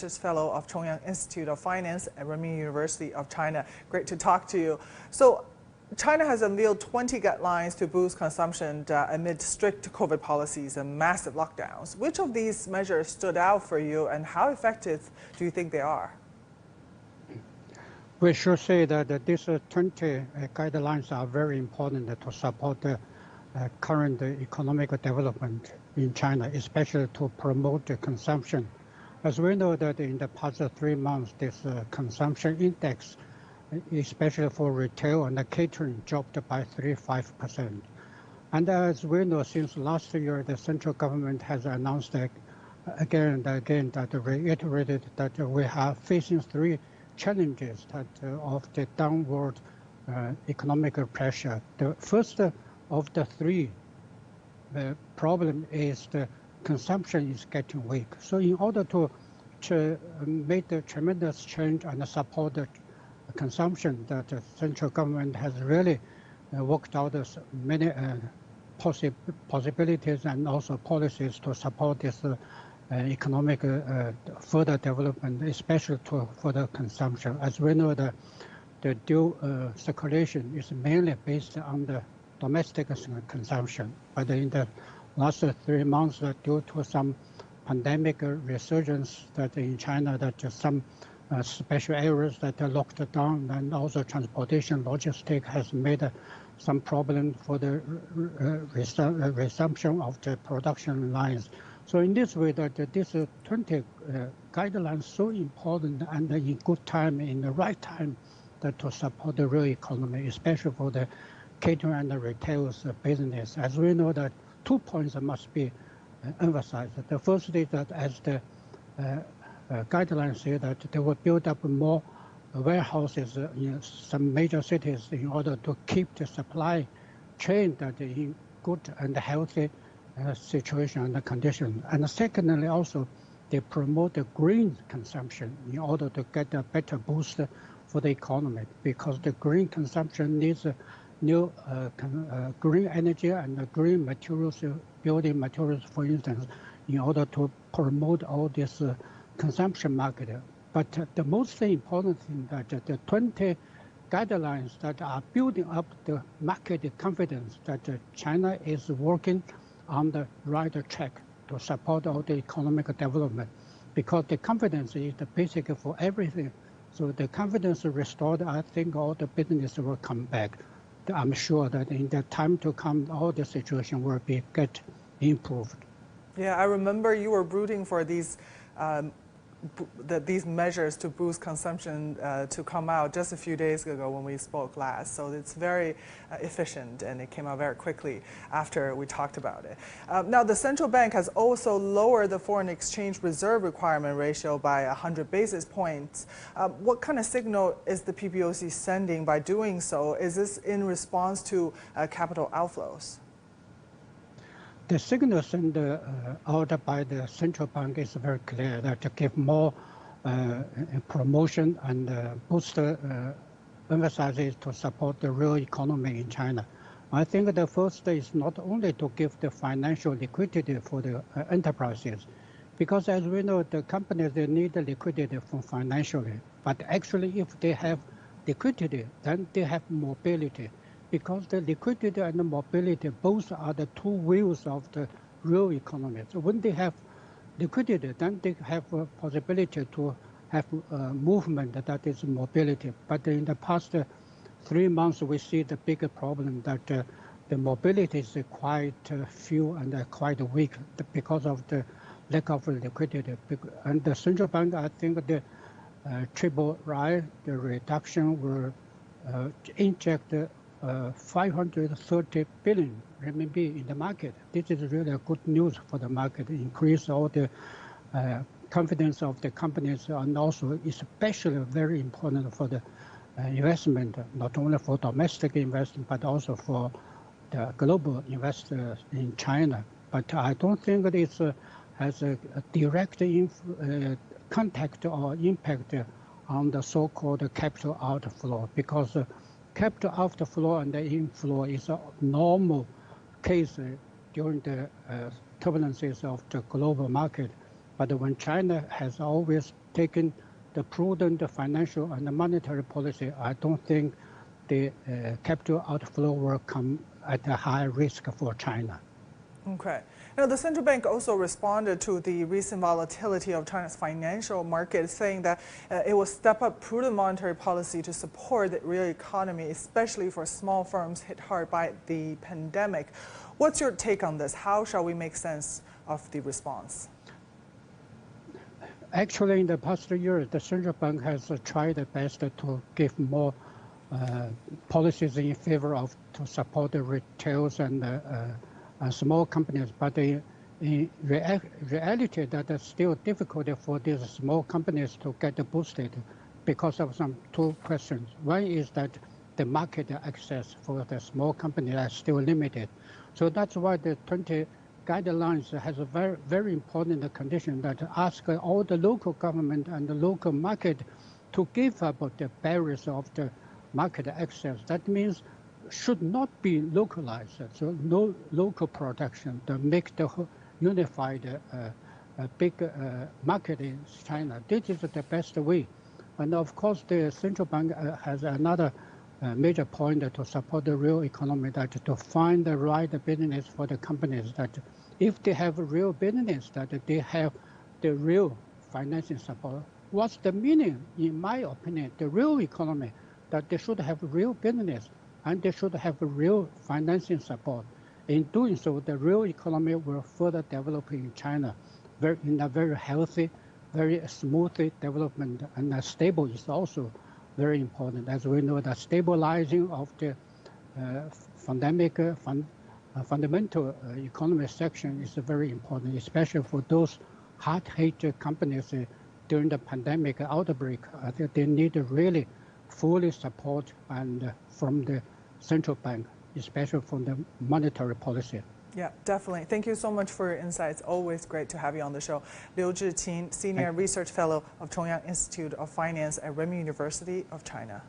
Fellow of Chongyang Institute of Finance at Renmin University of China. Great to talk to you. So, China has unveiled 20 guidelines to boost consumption amid strict COVID policies and massive lockdowns. Which of these measures stood out for you, and how effective do you think they are? We should say that these 20 guidelines are very important to support the current economic development in China, especially to promote the consumption. As we know that in the past 3 months, this consumption index, especially for retail and catering, dropped by 35%. And as we know, since last year, the central government has announced again and again that reiterated that we are facing 3 challenges of the downward economic pressure. The first of the 3 problem is the consumption is getting weak. So in order to make the tremendous change and support the consumption, that the central government has really worked out many possibilities and also policies to support this economic further development, especially for the consumption. As we know, the dual circulation is mainly based on the domestic consumption, but in the last 3 months, due to some pandemic resurgence that in China, that some special areas that are locked down, and also transportation logistics has made some problem for the resumption of the production lines. So in this way, that these 20 guidelines so important and in good time, in the right time, that to support the real economy, especially for the catering and the retail business. As we know that 2 points must be emphasized. The first is that as the guidelines say that they will build up more warehouses in some major cities in order to keep the supply chain that in good and healthy situation and condition. And secondly, also they promote the green consumption in order to get a better boost for the economy, because the green consumption needs new green energy and green materials, building materials, for instance, in order to promote all this consumption market. But the most important thing that the 20 guidelines that are building up the market confidence that China is working on the right track to support all the economic development, because the confidence is the basic for everything. So the confidence restored, I think all the business will come back. I'm sure that in the time to come, all the situation will get improved. Yeah, I remember you were rooting for these measures to boost consumption to come out just a few days ago when we spoke last. So it's very efficient, and it came out very quickly after we talked about it. Now, the central bank has also lowered the foreign exchange reserve requirement ratio by 100 basis points. What kind of signal is the PBOC sending by doing so? Is this in response to capital outflows? The signal sent out by the central bank is very clear, that to give more promotion and boost emphasizes to support the real economy in China. I think the first is not only to give the financial liquidity for the enterprises, because as we know, the companies, they need the liquidity from financially, but actually if they have liquidity, then they have mobility. Because the liquidity and the mobility both are the 2 wheels of the real economy. So when they have liquidity, then they have a possibility to have movement that is mobility. But in the past 3 months, we see the bigger problem that the mobility is quite few and quite weak because of the lack of liquidity. And the central bank, I think the triple I, the reduction will inject 530 billion renminbi in the market. This is really a good news for the market, increase all the confidence of the companies, and also especially very important for the investment, not only for domestic investment, but also for the global investors in China. But I don't think that it has a direct contact or impact on the so-called capital outflow, because capital outflow and the inflow is a normal case during the turbulences of the global market. But when China has always taking the prudent financial and the monetary policy, I don't think the capital outflow will come at a high risk for China. Okay. Now, the central bank also responded to the recent volatility of China's financial market, saying that it will step up prudent monetary policy to support the real economy, especially for small firms hit hard by the pandemic. What's your take on this? How shall we make sense of the response? Actually, in the past year, the central bank has tried the best to give more policies in favor of to support the retails and small companies, but in reality, that is still difficult for these small companies to get boosted because of two questions. One is that the market access for the small companies are still limited. So that's why the 20 guidelines has a very, very important condition that ask all the local government and the local market to give up the barriers of the market access. That means should not be localized, so no local production to make the unified big market in China. This is the best way. And of course, the central bank has another major point to support the real economy, that to find the right business for the companies, that if they have a real business, that they have the real financing support. What's the meaning, in my opinion, the real economy, that they should have real business and they should have real financing support. In doing so, the real economy will further develop in China in a very healthy, very smooth development, and stable is also very important. As we know, the stabilizing of the fundamental economy section is very important, especially for those hard-hit companies during the pandemic outbreak. I think they need really fully support and from the central bank, especially from the monetary policy. Yeah, definitely. Thank you so much for your insights. Always great to have you on the show. Liu Zhiqin, Senior Research Fellow of Chongyang Institute of Finance at Renmin University of China.